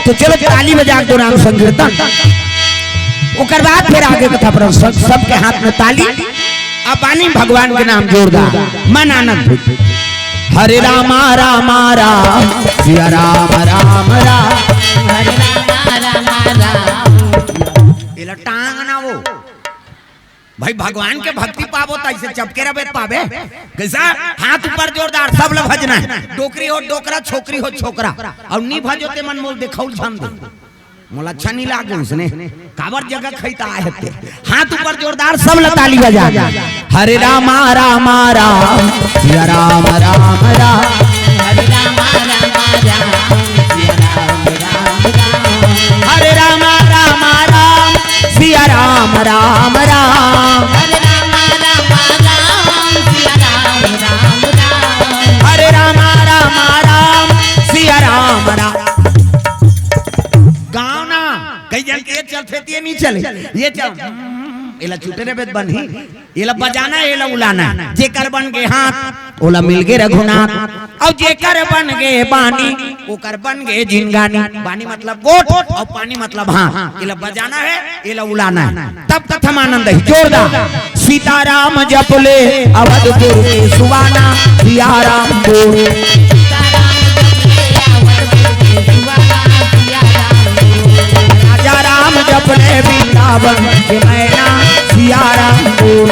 तो चलो ताली बजा दो नाम संकीर्तन। उकर बाद फिर आगे कथा प्रसंग, सबके हाथ में ताली, अपानी भगवान के नाम जोरदार, मन आनंद। हरे रामा रामा राम सिया राम राम राम, हरे रामा रामा राम। ये टांग ना वो भाई भगवान के भक्ति पावो तो ऐसे चपके रबे पावे कैसा, हाथ ऊपर जोरदार, सब लोग भजना है। डोकरी हो डोकरा, छोकरी हो छोकरा, और नी भजो ते मन मोल देखौल छान दे, मोला अच्छा नहीं लागे उसने काबर जगह खैता है ते। हाथ ऊपर जोरदार, सब लोग ताली बजा। हरे रामा रामा राम सिया राम राम राम, हरे रामा रामा राम सिया राम राम राम, हरे रामा रामा राम सिया राम राम राम, हरे रामा रामा राम सिया राम राम राम, हरे रामा रामा राम सिया राम राम। गाँव ना कई जन के चल फेती नहीं चले, ये चल एला छूटे रे बेद बनी, एला बजाना एला उलाना, जेकर बन गए हाथ ओला मिल गए रघुनाथ, और जेकर बन गए बानी ओकर बन गए जिनगानी। बानी मतलब गोट और पानी मतलब हाथ, एला बजाना है एला उलाना है, तब कथम आनंद है जोरदार। सीताराम जपले अवधपुर के सुवाना, सिया राम बोल, राजा राम जपले वृंदावन के मैना, सिया राम बोल,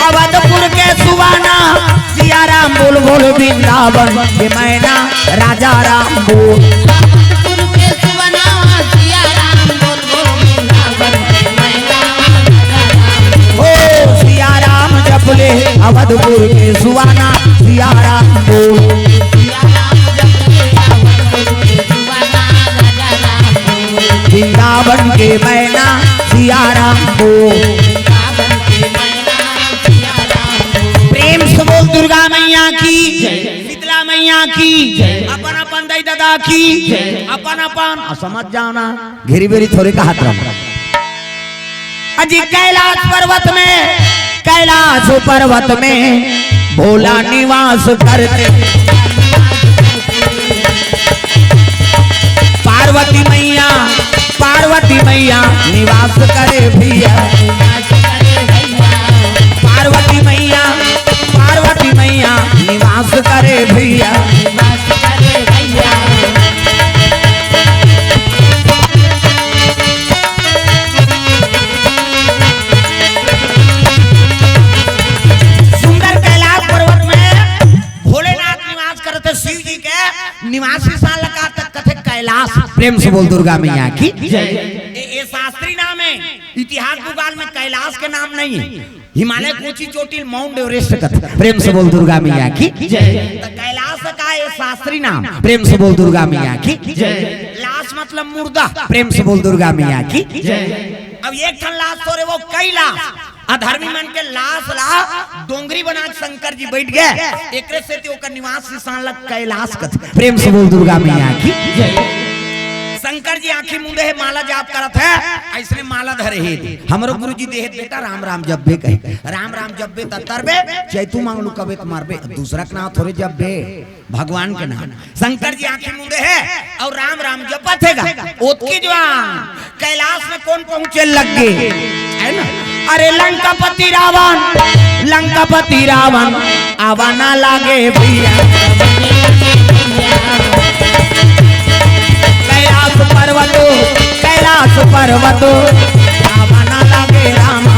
अवधपुर के सुवाना, सिया राम बोल बोल वृंदावन के मैना, राजा राम बोल, अवधपुर के सुवाना, सिया राम बोल बोल वृंदावन के मैना, ओ सिया राम जपले अवधपुर के सुवाना, सिया राम बोल, वृंदावन के मैना, सिया राम बोल। प्रेम से बोल दुर्गा मैया की, शीतला मैया की, अपन अपन दाई दादा की, अपन अपन समझ जाओ ना, घेरी बेरी थोड़े का हाथ रख। अजी कैलाश पर्वत में, कैलाश पर्वत में भोला निवास करते, पार्वती मैया, पार्वती मैया निवास करे भैया, पार्वती मैया, पार्वती मैया निवास करे भैया, सुंदर कैलाश पर्वत में भोलेनाथ निवास करते, शिव जी के निवास स्थान लगा कथे कैलाश। प्रेम से बोल दुर्गा मैया की ये शास्त्रीय नाम है, इतिहास भूगोल में कैलाश के नाम नहीं है, हिमालय की ऊंची चोटी माउंट एवरेस्ट का। प्रेम से बोल दुर्गा मैया की कैलाश का ये शास्त्रीय नाम, प्रेम से बोल दुर्गा मैया की। लाश मतलब मुर्दा, प्रेम से बोल दुर्गा मैया की। अब एक ठन लाश तो रे वो कैलाश, अधर्मी मन के लाश ला डोंगरी बना शंकर जी बैठ गए, एकरे से तो ओकर निवास स्थान लग कैलाश का। प्रेम से बोल दुर्गा मैया की। शंकर जी आंखी मुंदे है, माला जाप करत है, ऐसने माला धरे है। हमरो गुरु जी देहे बेटा राम राम जब बे कहे, राम राम जब बे तरबे, चैतू मांग लू कबे मारबे, दूसरा के नाम थोड़े जब बे, भगवान के नाम। शंकर जी आंखी मुंदे है और राम राम जपत हैगा। ओतकी जवान कैलाश में कौन पहुंचे लग गए है ना। अरे लंकापति रावण, लंकापति रावण आवा ना लागे भैया, कैलाश पर्वतो, कैलाश पर्वतो आवा ना लागे रामा,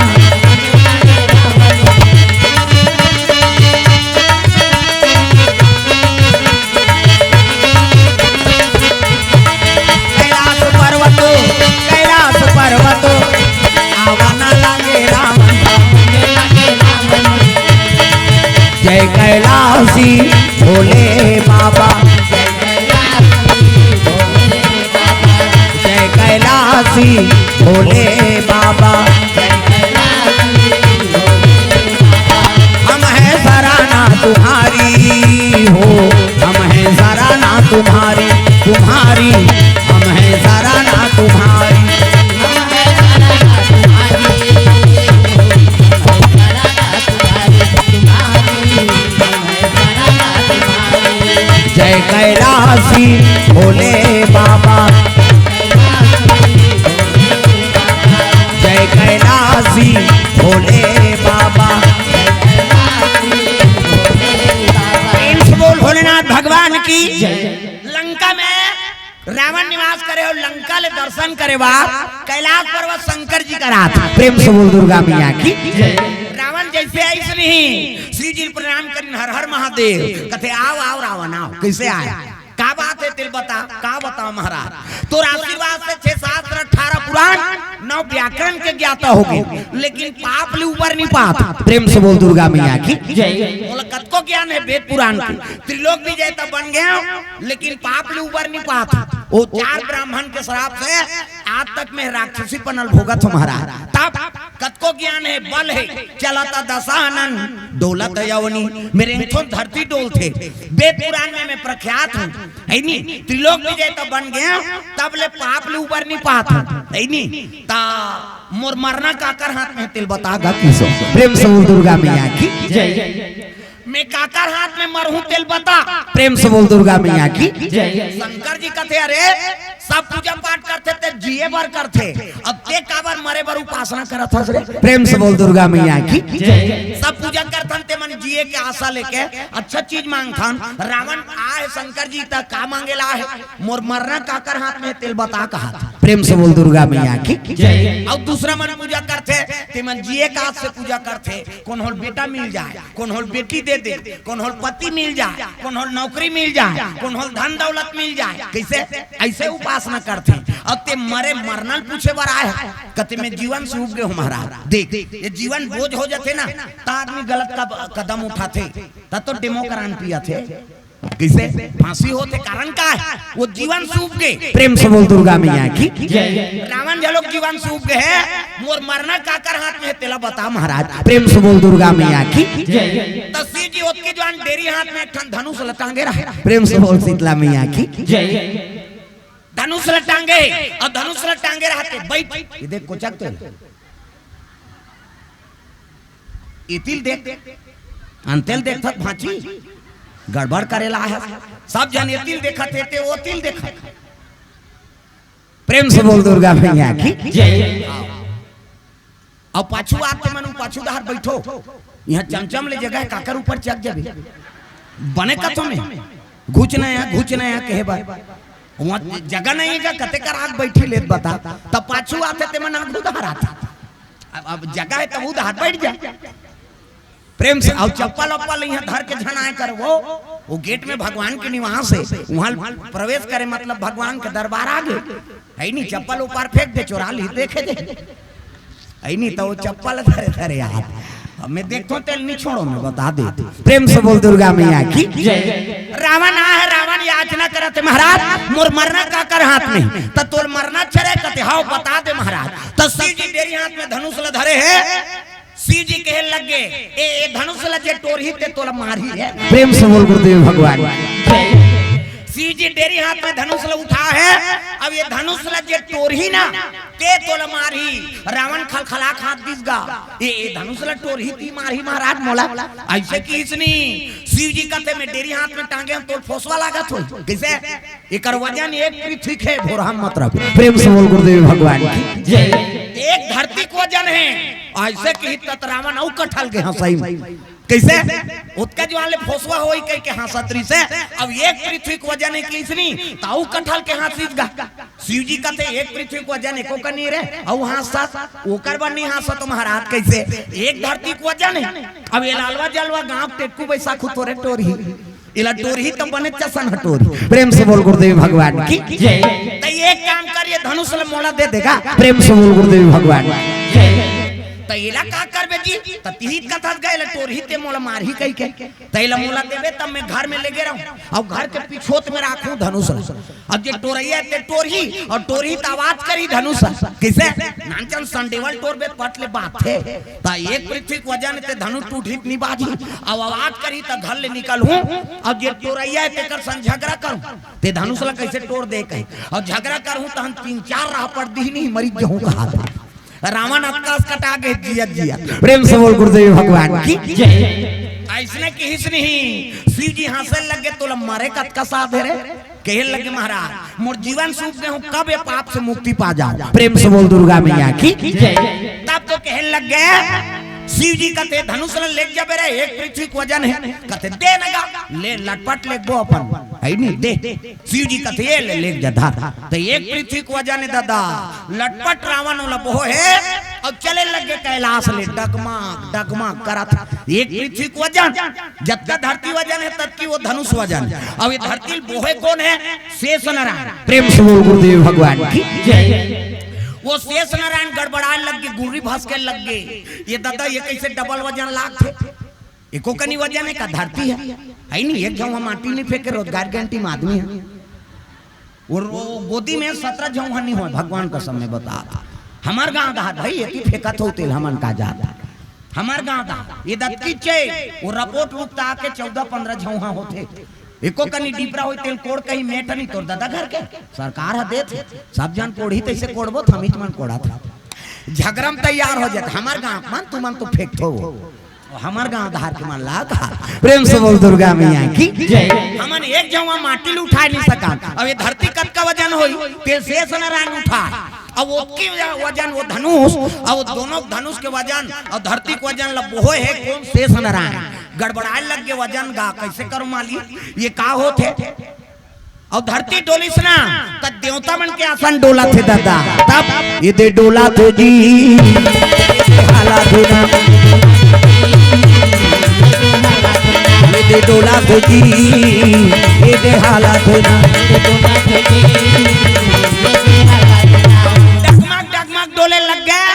कैलाश पर्वतो, कैलाश पर्वतो आवा ना लागे रामा। जय कैलाशी भोले बाबा, जय कैलाशी भोले बाबा, हम हैं सराहना तुम्हारी हो, हम हैं सराहना तुम्हारी, तुम्हारी हम हैं सराहना तुम्हारी, जय कैलाशी भोले बाबा, जय कैलाशी भोले बाबा। बोल भोलेनाथ भगवान की। लंका में रावण निवास करे और लंका ले दर्शन करे बाप कैलाश पर्वत शंकर जी का रात। प्रेम से बोल दुर्गा मैया की। रावण जैसे ऐसे नहीं, श्री जी प्रणाम करें, हर हर महादेव कहते आओ आओ रावण आओ। कैसे आए, का बात है तिल बता, का बताओ महाराज। तो आशीर्वाद से 6 शास्त्र 18 पुराण 9 व्याकरण के ज्ञाता हो गए, लेकिन पाप ले ऊपर नहीं पाता। प्रेम से बोल दुर्गा मैया की। बोला कत को ज्ञान है वेद पुराण की, त्रिलोक भी जय तब बन गया, लेकिन पाप ले ऊपर नहीं पाता। वो 4 ब्राह्मण के श्राप से आज तक में राक्षसी पनल भोगत महाराज। तब कत को ज्ञान है, बल है, चलता दशानन डोलत यवनी, मेरे धरती डोल थे। वेद पुराण में मैं प्रख्यात हूँ, है नी। त्रिलोक विजय तब बन गया, तब ले पाप ले ऊपर नहीं पाता, है नी। ता मोर मरना काकर हाथ में तिल बतागा किसो। प्रेम से बोल दुर्गा मैया की जय। मैं काकर हाथ में मरहूं तिल बता। प्रेम से बोल दुर्गा मैया की जय। शंकर जी कहते अरे सब पूजा पाठ करते थे, जिए बर करते, अब ते काबर मरे बर उपासना करत हस रे। प्रेम से बोल दुर्गा मैया की जय। सब पूजा करथन ते मन जिए के आशा लेके अच्छा चीज मांगथन। रावण आए शंकर जी तक का मांगेला है, मोर मरना काकर हाथ में तिल बता कहा। प्रेम से बोल दुर्गा मैया की जय। और दूसरा मन पूजा करते ते मन जिए का हाथ से पूजा करते, कौन होल बेटा मिल जाए, कौन होल बेटी दे दे, कौन होल पति मिल जाए, कौन होल नौकरी मिल जाए, कौन होल धन दौलत मिल जाए। कैसे ऐसे उपासना करते। अब ते मरे मरना पूछे बार आए कहते मैं जीवन से उब गए हूँ महाराज। देख ये जीवन बोझ हो जाते ना, तो आदमी गलत का कदम उठाते, तब तो डेमोक्रान पिया थे। कैसे फांसी होते, कारण का है वो जीवन से उब गए। प्रेम से बोल दुर्गा मैया की जय। रावण जो लोग जीवन से उब गए, मोर मरना काकर हाथ में तेला बता महाराज। प्रेम से बोल दुर्गा मैया की जय। तो शिव जी उसके जवान डेरी हाथ में एक धनुष लटांगे रहे। प्रेम से बोल शीतला मैया की जय। धनुष लटांगे और धनुष लटांगे रहते बैठ। ये देख कोचक तो इतिल देख अंतेल देख थक भांची गड़बड़ करेला है। सब जन इतिल देखा थे वो तिल देखा। प्रेम से बोल दुर्गा मैया की जय। और पाछू आते मनु पाछू दहार बैठो, यहाँ चमचम ले जगह काकर ऊपर चक जाबे बने कथों में घुचना है कहे बार वहाँ जगह नहीं है, कते कर आग बैठी लेत बता। तब पाछू आते ते मन आग उधार आता। अब जगह है तब उधार बैठ जा। प्रेम से और चप्पल अप्पल यहाँ धर के झनाए कर वो गेट में भगवान के निवास है, वहाँ प्रवेश करे मतलब भगवान के दरबार आगे है नहीं। चप्पल ऊपर फेंक दे, चोरा ली देखे दे है नहीं। तो वो चप्पल धरे धरे यार मैं देखता हूँ तेल नहीं छोड़ो, मैं बता दे। प्रेम से बोल दुर्गा मैया की जय। रावण आ है, रावण याचना करते महाराज मोर मरना काकर हाथ में, तो तोर मरना छरे कहते हाउ बता दे महाराज। तो शिव जी डेरी हाथ में धनुष ल धरे है। शिव जी कहे लगे ए धनुष ल जे टोरही ते तोला मारी है। प्रेम से बोल गुरुदेव भगवान। शिव जी डेरी हाथ में धनुष ल उठा है। अब ये धनुष ल जे टोरही ना ते तोला मारी। रावण खलखला खात दिसगा ए धनुष ल टोरही ती मारी महाराज मोला ऐसे की इसनी। शिव जी कहते मैं डेरी हाथ में टांगे तो फोसवा लागत हो। कैसे एकर वजन एक पृथ्वी के भोरहा मतलब। प्रेम से बोल गुरुदेव भगवान की जय। एक धरती को वजन है ऐसे की हित रावण औ कठल के हंसाई कैसे उसका जो वाले फोसवा होई कह के हंसतरी से। अब एक पृथ्वी को वजन है किसनी ताऊ कठल के हंसीज गा। शिव जी कहते एक पृथ्वी को वजन एको का नहीं रे और हंसत ओकर बन नहीं हंसत महाराज। कैसे एक धरती को वजन है। अब ये लालवा जलवा गांव टेकू बैसा खुतोरे टोरी इला टोरी तो बने चसन हटोरी। प्रेम से बोल गुरुदेव भगवान की जय। तो एक काम करिए धनुष ले मोला दे देगा। प्रेम से बोल गुरुदेव भगवान जय। तो इला का करबे जी त तिहित कथा गए टोरही ते मोला मारही कह के तैला मोला देबे तब मैं घर में लेके रहूं और घर के पिछोत में राखूं धनुष। अब जे टोरैया ते टोरही और टोरही त आवाज करी धनुष। कैसे नानचन संडेवल टोरबे पटले बात है त एक पृथ्वी को वजन ते धनुष टूटी नहीं बाजी। अब आवाज करी त घर ले निकल हूं अब जे टोरैया ते कर संग झगड़ा करूं ते धनुष ला कैसे टोर दे कहे और झगड़ा करूं त हम 3-4 राह पर दी नहीं मरी जहूं कहा था। रावण आकाश कटा गए जिया जिया। प्रेम से बोल गुरुदेव भगवान की जय। ऐसने की हिस नहीं शिव जी हंसे लगे तो मारे कत का साथ रे कहे लगे महाराज मोर जीवन सूख गए हूँ कब ये पाप से मुक्ति पा जाओ। प्रेम से बोल दुर्गा मैया की। तब तो कहे लग गए शिव जी कहते धनुष ले जा बेरे एक पृथ्वी को वजन है कहते दे नगा ले लटपट ले वो अपन है नहीं दे। शिव जी कहते ये ले जा धार तो एक पृथ्वी को वजन है दादा लटपट रावण वाला वो है और चले लगे कैलाश ले डगमग डगमग करा था एक पृथ्वी को वजन जब तक धरती वजन है तब की वो धनुष वजन। अब ये धरती बोहे कौन है शेष नारायण। प्रेम से बोल गुरुदेव भगवान की जय। वो शेष नारायण गड़बड़ाने लग गए गुर्री भस के लग गए ये दादा ये कैसे डबल वजन लाख थे एको कनी वजन है का धरती है नहीं एक झौहा माटी नहीं फेंके रोजगार गारंटी में आदमी है और गोदी में 17 झौहा नहीं हो भगवान का समय बता हमार गांव दा भाई ये फेंकत हो तेल हमन का जाता हमार गांव दा ये दत्ती चे वो रपोट रुकता आके 14-15 झौहा होते एको कनी डीपरा होई तेल कोड़ कहीं मेट नहीं तोर दादा घर के सरकार है देत सब जन कोड़ी तैसे कोड़बो थमित मन कोड़ा था झगरम तैयार हो जात हमार गांव मन तो फेंक थो हमार गांव धार के मन ला प्रेम से बोल दुर्गा मैया की जय। हमन एक जवा माटी उठा नहीं सका अब ये धरती कत का वजन होई ते शेष नारायण उठा अब वो की वजन वो धनुष अब दोनों धनुष के वजन और धरती के वजन लबोहे है कौन शेष नारायण गड़बड़ाए लग गए वजन गा कैसे करो माली ये का होते और धरती डोली सना तब देवता मन के आसन डोला थे दादा तब ये दे डोला तो जी हालात ये दे डोला तो जी ये दे हालात डगमग डगमग डोले लग गए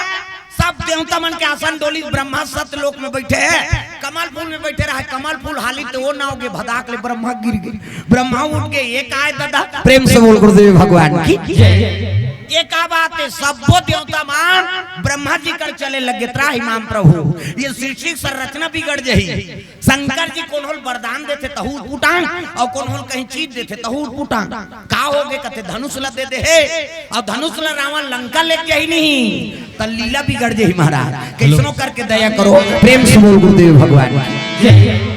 सब देवता मन के आसन डोली ब्रह्मा सत्य लोक में बैठे हैं कमल फूल में बैठे रहा कमल फूल हाली तो वो ना होगे भदाक ले ब्रह्मा गिर गए ब्रह्मा उठ के एक आए दादा प्रेम से बोल गुरुदेव भगवान की ये का बात है सबो देवता मान ब्रह्मा जी कर चले लगे त्राही माम प्रभु ये सृष्टि संरचना बिगड़ जाही शंकर जी कौन होल वरदान देते तहूर पुटांग और कौन होल कहीं चीज देते तहूर पुटांग का होगे कहते धनुष ला दे दे है और धनुष ला रावण लंका ले गया ही नहीं तो लीला बिगड़ जाही महाराज कैसनो करके दया करो प्रेम से बोल गुरुदेव भगवान जय।